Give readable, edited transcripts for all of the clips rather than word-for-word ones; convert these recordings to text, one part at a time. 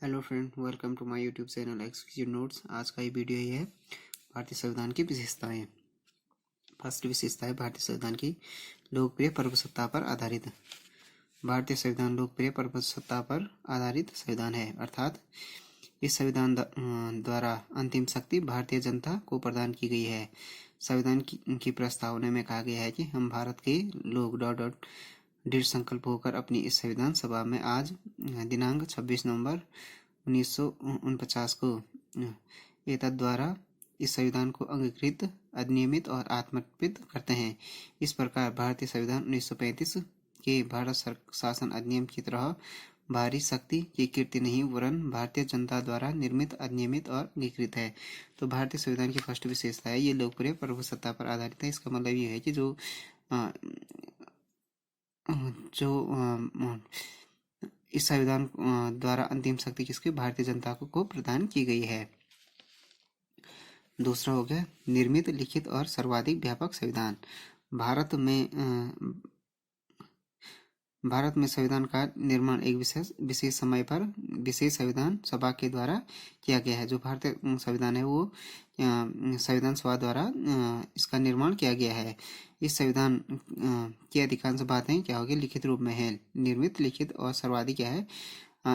Hello friend, welcome to my YouTube channel exclusive notes. आज का ये वीडियो ये है भारतीय संविधान की विशेषताएं। फर्स्ट विशेषता है भारतीय संविधान की लोकप्रिय प्रभुसत्ता पर आधारित। भारतीय संविधान लोकप्रिय प्रभुसत्ता पर आधारित संविधान है, अर्थात इस संविधान द्वारा अंतिम शक्ति भारतीय जनता को प्रदान की गई है। संविधान की प्रस्तावना में कहा गया है कि हम भारत के लोग दृढ़ संकल्प होकर अपनी इस संविधान सभा में आज दिनांक 26 नवंबर 1949 को एतद द्वारा इस संविधान को अंगीकृत, अधिनियमित और आत्मर्पित करते हैं। इस प्रकार भारतीय संविधान 1935 के भारत शासन अधिनियम की तरह बाहरी शक्ति की कीर्ति नहीं, वरन भारतीय जनता द्वारा निर्मित, अधिनियमित और अंगीकृत है। तो भारतीय संविधान की फर्स्ट विशेषता है ये लोकप्रिय प्रभुसत्ता पर आधारित है। इसका मतलब ये है कि जो इस संविधान द्वारा अंतिम शक्ति किसके भारतीय जनता को प्रदान की गई है। दूसरा हो गया निर्मित, लिखित और सर्वाधिक व्यापक संविधान। भारत में संविधान का निर्माण एक विशेष समय पर विशेष संविधान सभा के द्वारा किया गया है। जो भारतीय संविधान है वो संविधान सभा द्वारा इसका निर्माण किया गया है। इस संविधान की अधिकांश बातें क्या होगी, लिखित रूप में है। निर्मित, लिखित और सर्वाधिक क्या है,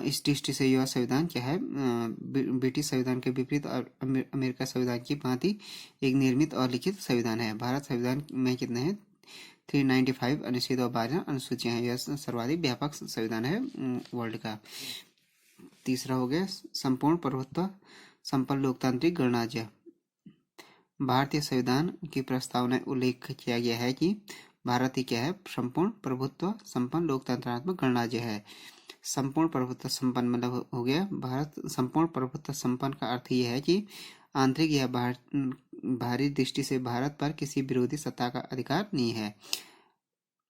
इस दृष्टि से यह संविधान क्या है, ब्रिटिश संविधान के विपरीत और अमेरिका संविधान की भांति एक निर्मित और लिखित संविधान है। भारत संविधान में कितने हैं, 395 अनुच्छेद और 12 अनुसूचियां हैं। यह सर्वाधिक व्यापक संविधान है वर्ल्ड का। तीसरा हो गया संपूर्ण प्रभुत्व संपन्न लोकतांत्रिक गणराज्य। भारतीय संविधान की प्रस्तावना में उल्लेख किया गया है कि भारत ही क्या है, संपूर्ण प्रभुत्व संपन्न लोकतंत्रात्मक गणराज्य है। संपूर्ण प्रभुत्व संपन्न मतलब हो गया भारत संपूर्ण प्रभुत्व संपन्न का अर्थ यह है कि आंतरिक या बाहरी दृष्टि से भारत पर किसी विरोधी सत्ता का अधिकार नहीं है।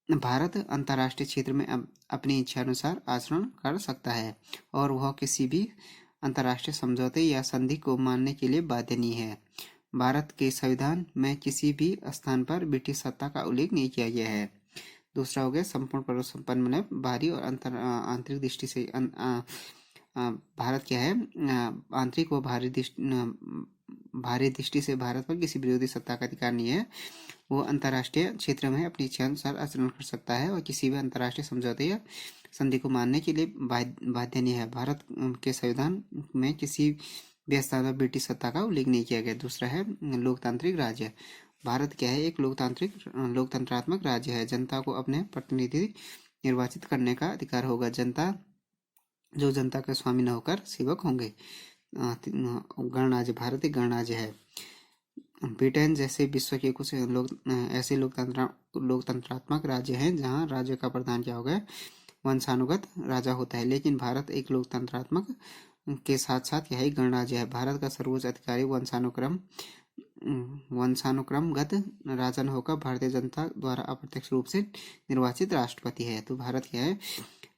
भारत अंतर्राष्ट्रीय क्षेत्र में अपनी इच्छानुसार आचरण कर सकता है और वह किसी भी अंतर्राष्ट्रीय समझौते या संधि को मानने के लिए बाध्य नहीं है। भारत के संविधान में किसी भी स्थान पर ब्रिटिश सत्ता का उल्लेख नहीं किया गया है। दूसरा हो गया संपूर्ण प्रभुत्व संपन्न मतलब बाहरी और आंतरिक दृष्टि से भारत क्या है, आंतरिक व बाहरी दृष्टि से भारत पर किसी विरोधी सत्ता का अधिकार नहीं है। वो अंतर्राष्ट्रीय क्षेत्र में अपनी इच्छा अनुसार आचरण कर सकता है और किसी भी अंतर्राष्ट्रीय समझौते या संधि को मानने के लिए बाध्य नहीं है। भारत के संविधान में किसी भी स्थान पर ब्रिटिश सत्ता का उल्लेख नहीं किया गया। दूसरा है लोकतांत्रिक राज्य। भारत क्या है, एक लोकतंत्रात्मक राज्य है। जनता को अपने प्रतिनिधि निर्वाचित करने का अधिकार होगा। जनता का स्वामी न होकर सेवक होंगे। गणराज्य, भारत एक गणराज्य है। ब्रिटेन जैसे विश्व के कुछ ऐसे लोकतंत्रात्मक राज्य हैं जहां राज्य का प्रधान क्या होगा, वंशानुगत राजा होता है, लेकिन भारत एक लोकतंत्रात्मक के साथ साथ यह गणराज्य है। भारत का सर्वोच्च अधिकारी वंशानुक्रमगत राजा न होकर भारतीय जनता द्वारा अप्रत्यक्ष रूप से निर्वाचित राष्ट्रपति है। तो भारत क्या है,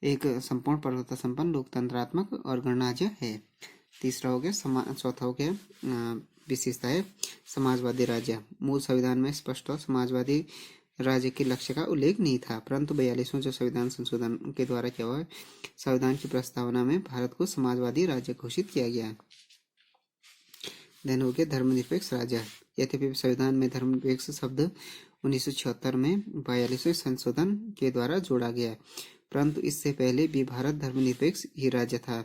एक संपूर्ण प्रभुत्व संपन्न लोकतंत्रात्मक और गणराज्य है। तीसरा हो गया चौथा हो गया विशेषता है समाजवादी राज्य। मूल संविधान में स्पष्ट और समाजवादी राज्य के लक्ष्य का उल्लेख नहीं था, परंतु 42वें जो संविधान संशोधन के द्वारा क्या हुआ, संविधान की प्रस्तावना में भारत को समाजवादी राज्य घोषित किया गया। देन हो गया धर्मनिरपेक्ष राज्य। यद्यपि संविधान में धर्मनिरपेक्ष शब्द 1976 में 42वें संशोधन के द्वारा जोड़ा गया, परंतु इससे पहले भी भारत धर्मनिरपेक्ष ही राज्य था।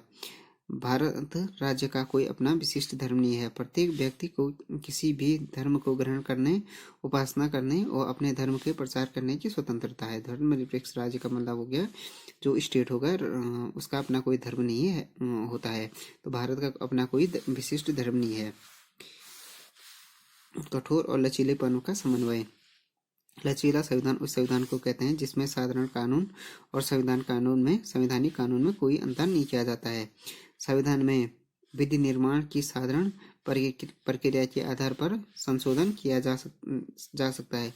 भारत राज्य का कोई अपना विशिष्ट धर्म नहीं है। प्रत्येक व्यक्ति को किसी भी धर्म को ग्रहण करने, उपासना करने और अपने धर्म के प्रचार करने की स्वतंत्रता है। धर्मनिरपेक्ष राज्य का मतलब हो गया जो स्टेट होगा उसका अपना कोई धर्म नहीं है होता है। तो भारत का अपना कोई विशिष्ट धर्म नहीं है। कठोर और लचीलेपन का समन्वय। लचीला संविधान उस संविधान को कहते हैं जिसमें साधारण कानून और संवैधानिक कानून में कोई अंतर नहीं किया जाता है। संविधान में विधि निर्माण की साधारण प्रक्रिया के आधार पर संशोधन किया जा सकता है।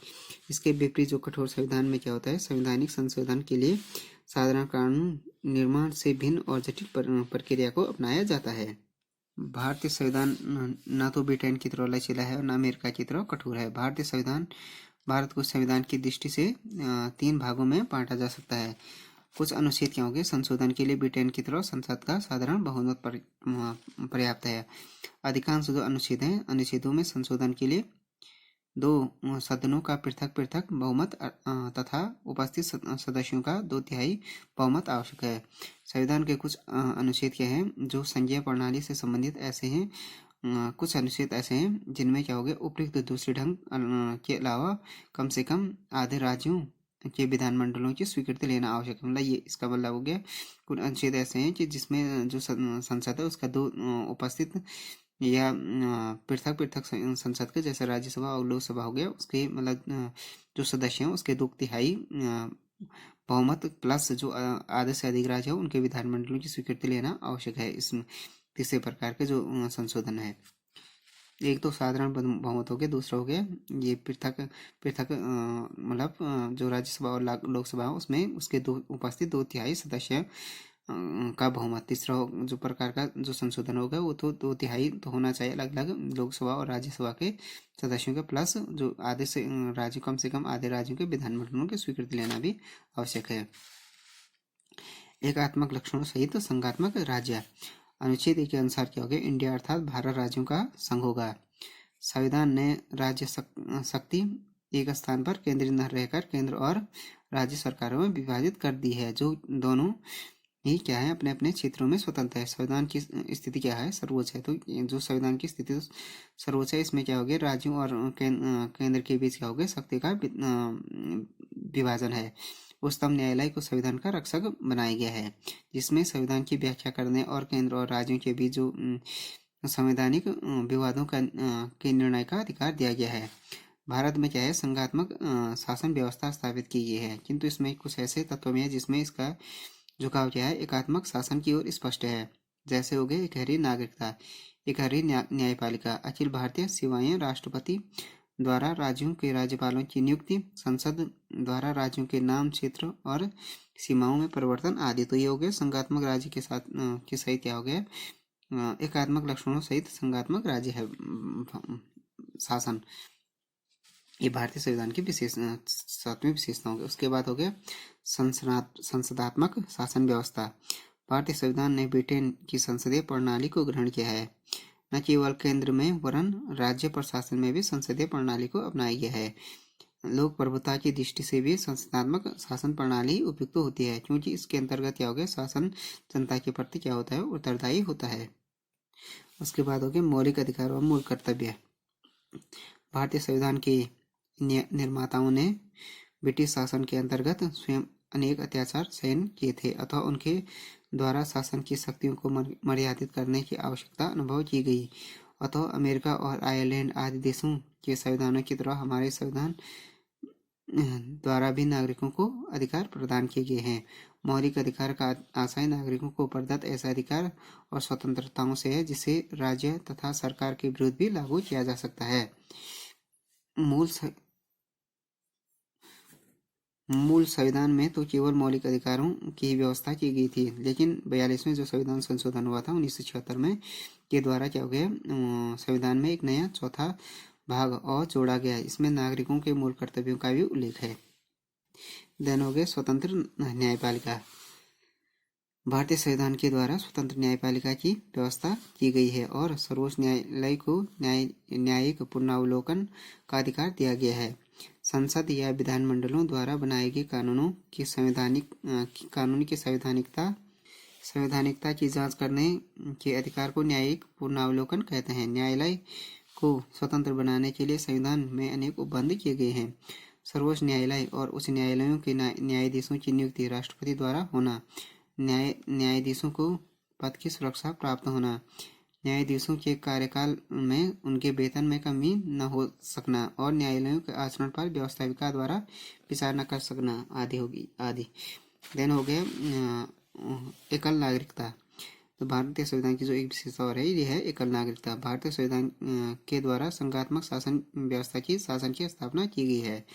इसके विपरीत जो कठोर संविधान में क्या होता है, संवैधानिक संशोधन के लिए साधारण कानून निर्माण से भिन्न और जटिल प्रक्रिया को अपनाया जाता है। भारतीय संविधान न तो ब्रिटेन की तरह लचीला है और न अमेरिका की तरह कठोर है। भारत को संविधान की दृष्टि से 3 भागों में बांटा जा सकता है। कुछ अनुच्छेद क्या होंगे संशोधन के लिए ब्रिटेन की तरह संसद का साधारण बहुमत पर्याप्त है। अधिकांश जो अनुच्छेद हैं अनुच्छेदों में संशोधन के लिए 2 सदनों का पृथक पृथक बहुमत तथा उपस्थित सदस्यों का 2/3 बहुमत आवश्यक है। संविधान के कुछ अनुच्छेद क्या हैं जो संघीय प्रणाली से संबंधित ऐसे हैं। कुछ अनुच्छेद ऐसे हैं जिनमें क्या हो गया उपयुक्त दूसरे ढंग के अलावा कम से कम आधे राज्यों के विधानमंडलों की स्वीकृति लेना आवश्यक है। मतलब ये इसका मतलब हो गया कुछ अनुच्छेद ऐसे हैं कि जिसमें जो संसद है उसका 2 उपस्थित या पृथक पृथक संसद के जैसे राज्यसभा और लोकसभा हो गया उसके मतलब जो सदस्य हैं उसके 2/3 बहुमत प्लस जो आधे से अधिक राज्य है उनके विधानमंडलों की स्वीकृति लेना आवश्यक है। इसमें तीसरे प्रकार के जो संशोधन है, एक तो साधारण बहुमत हो गया, दूसरा हो गया ये पृथक पृथक मतलब जो राज्यसभा और लोकसभा है उसमें उसके 2 उपस्थित 2/3 सदस्य का बहुमत। तीसरा जो प्रकार का जो संशोधन होगा वो तो 2/3 तो होना चाहिए अलग अलग लोकसभा और राज्यसभा के सदस्यों के प्लस जो आधे से राज्य कम से कम आधे राज्यों के विधानमंडलों की स्वीकृति लेना भी आवश्यक है। एकात्मक लक्षणों सहित संघात्मक राज्य। अनुच्छेद 1 के अनुसार क्या होगा इंडिया अर्थात भारत राज्यों का संघ होगा। संविधान ने राज्य शक्ति एक स्थान पर केंद्रित न रहकर केंद्र और राज्य सरकारों में विभाजित कर दी है, जो दोनों ही क्या है अपने अपने क्षेत्रों में स्वतंत्र है। संविधान की स्थिति क्या है सर्वोच्च है, तो जो संविधान की स्थिति सर्वोच्च है इसमें क्या हो गया राज्यों और केंद्र के बीच क्या हो गया शक्ति का विभाजन है। उच्चतम न्यायालय को संविधान का रक्षक बनाया गया है जिसमें संविधान की व्याख्या करने और केंद्र और राज्यों के बीच जो संवैधानिक विवादों का के निर्णय का अधिकार दिया गया है। भारत में क्या है संघात्मक शासन व्यवस्था स्थापित की गई है, किंतु इसमें कुछ ऐसे तत्व भी है जिसमें इसका झुकाव क्या है एकात्मक शासन की ओर स्पष्ट है। जैसे हो गए एकहरी नागरिकता, एकहरी न्यायपालिका, अखिल भारतीय सेवाएं, राष्ट्रपति द्वारा राज्यों के राज्यपालों की नियुक्ति, संसद द्वारा राज्यों के नाम क्षेत्र और सीमाओं में परिवर्तन आदि। तो ये हो गए संघात्मक राज्य के साथ के सहित क्या हो गया एकात्मक लक्षणों सहित संघात्मक राज्य है शासन। ये भारतीय संविधान की विशेष 7वीं विशेषता होगी। उसके बाद हो गया संसदात्मक शासन व्यवस्था। भारतीय संविधान ने ब्रिटेन की संसदीय प्रणाली को ग्रहण किया है। न केवल केंद्र में वरन राज्य प्रशासन में भी संसदीय प्रणाली को अपनाया गया है। लोक प्रभुता की दृष्टि से भी संसदात्मक शासन प्रणाली उपयुक्त होती है क्योंकि इसके अंतर्गत क्या हो गया शासन जनता के प्रति क्या होता है उत्तरदायी होता है। उसके बाद हो गया मौलिक अधिकार और मूल कर्तव्य। भारतीय संविधान के निर्माताओं ने ब्रिटिश शासन के अंतर्गत स्वयं अनेक अत्याचार सहन किए थे अथवा उनके द्वारा शासन की शक्तियों को मर्यादित करने की आवश्यकता अनुभव की गई। अतः अमेरिका और आयरलैंड आदि देशों के संविधानों की तरह हमारे संविधान द्वारा भी नागरिकों को अधिकार प्रदान किए गए हैं। मौलिक अधिकार का आशय नागरिकों को प्रदत्त ऐसा अधिकार और स्वतंत्रताओं से है जिसे राज्य तथा सरकार के विरुद्ध भी लागू किया जा सकता है। मूल संविधान में तो केवल मौलिक अधिकारों की व्यवस्था की गई थी, लेकिन 42वें जो संविधान संशोधन हुआ था 1976 में के द्वारा क्या हो गया संविधान में एक नया चौथा भाग और जोड़ा गया। इसमें नागरिकों के मूल कर्तव्यों का भी उल्लेख है। देन हो गया स्वतंत्र न्यायपालिका। भारतीय संविधान के द्वारा स्वतंत्र न्यायपालिका की व्यवस्था की गई है और सर्वोच्च न्यायालय को न्यायिक पुनरावलोकन का अधिकार दिया गया है। संसद या विधानमंडलों द्वारा बनाए गए कानूनों की कानून की संवैधानिकता की जांच करने के अधिकार को न्यायिक पुनरावलोकन कहते हैं। न्यायालय को स्वतंत्र बनाने के लिए संविधान में अनेक उपबंध किए गए हैं। सर्वोच्च न्यायालय और उच्च न्यायालयों के न्यायाधीशों की नियुक्ति राष्ट्रपति द्वारा होना, न्यायाधीशों को पद की सुरक्षा प्राप्त होना, न्यायाधीशों के कार्यकाल में उनके वेतन में कमी न हो सकना और न्यायालयों के आचरण पर व्यवस्थापिका द्वारा विचार न कर सकना आदि होगी आदि। देन हो गया एकल नागरिकता। तो भारतीय संविधान की जो एक विशेषता और है ये है एकल नागरिकता। भारतीय संविधान के द्वारा संघात्मक शासन व्यवस्था की शासन की स्थापना की गई है।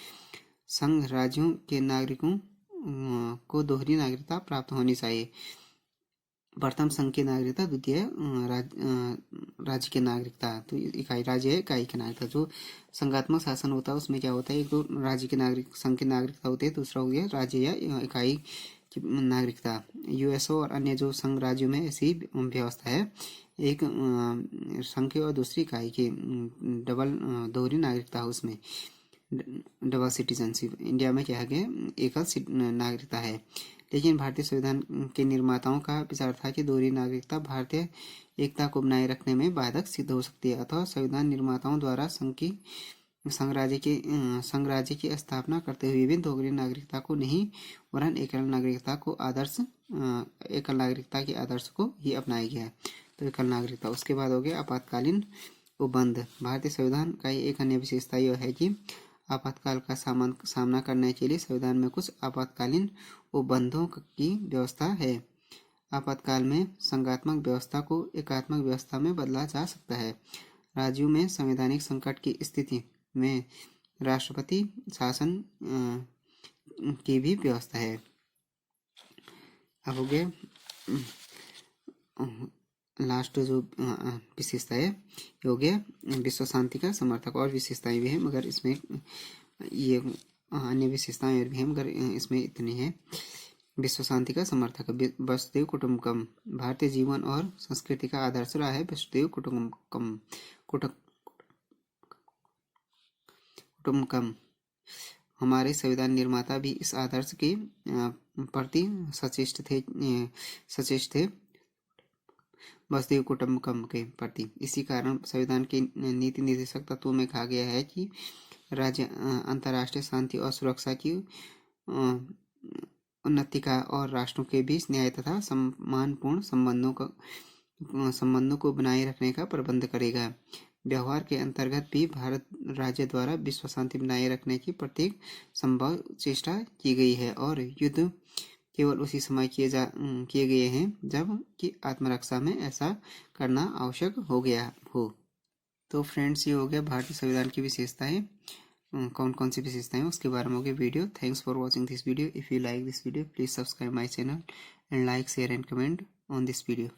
संघ राज्यों के नागरिकों को दोहरी नागरिकता प्राप्त होनी चाहिए। प्रथम संघ की नागरिकता, द्वितीय राज्य की नागरिकता। तो इकाई राज्य है इकाई की नागरिकता। जो संघात्मक शासन होता है उसमें क्या होता है एक तो राज्य के नागरिक संघ की नागरिकता होती है, दूसरा हो गया राज्य या इकाई की नागरिकता। यूएसओ और अन्य जो संघ राज्यों में ऐसी व्यवस्था है, एक संघ की और दूसरी इकाई की दोहरी नागरिकता है, उसमें डबल सिटीजनशिप। इंडिया में क्या है कि एकल नागरिकता है। लेकिन भारतीय संविधान के निर्माताओं का विचार था कि दोहरी नागरिकता भारतीय एकता को बनाए रखने में बाधक सिद्ध हो सकती है, अथवा संविधान निर्माताओं द्वारा संघ राज्य की स्थापना करते हुए भी दोहरी नागरिकता को नहीं, वरन एकल नागरिकता के आदर्श को ही अपनाया गया है। तो एकल नागरिकता। उसके बाद हो गया आपातकालीन उपबंध। भारतीय संविधान का एक अन्य विशेषता यह है कि आपातकाल का सामना करने के लिए संविधान में कुछ आपातकालीन उपबंधों की व्यवस्था है। आपातकाल में संघात्मक व्यवस्था को एकात्मक व्यवस्था में बदला जा सकता है। राज्यों में संवैधानिक संकट की स्थिति में राष्ट्रपति शासन की भी व्यवस्था है। अब हो गया लास्ट जो विशेषता है, हो गया विश्व शांति का समर्थक। और विशेषताएं भी है, मगर इसमें ये अन्य विशेषताएं भी है, मगर इसमें इतनी है। विश्व शांति का समर्थक वसुधैव कुटुंबकम भारतीय जीवन और संस्कृति का आदर्श रहा है। वसुधैव कुटुंबकम हमारे संविधान निर्माता भी इस आदर्श के प्रति सचेष्ट थे वसुधैव कुटुंबकम के प्रति। इसी कारण संविधान के नीति निर्देशक तत्वों में कहा गया है कि राज्य अंतर्राष्ट्रीय शांति और सुरक्षा की उन्नति का और राष्ट्रों के बीच न्याय तथा सम्मानपूर्ण संबंधों को बनाए रखने का प्रबंध करेगा। व्यवहार के अंतर्गत भी भारत राज्य द्वारा विश्व शांति बनाए रखने की प्रत्येक संभव चेष्टा की गई है, और युद्ध केवल उसी समय किए गए हैं जब कि आत्मरक्षा में ऐसा करना आवश्यक हो गया हो। तो फ्रेंड्स, ये हो गया भारतीय संविधान की विशेषताएं। कौन कौन सी विशेषताएं उसके बारे में हो गया video. Thanks for watching this video. If you like this video, please subscribe my channel and like, share and comment on this video.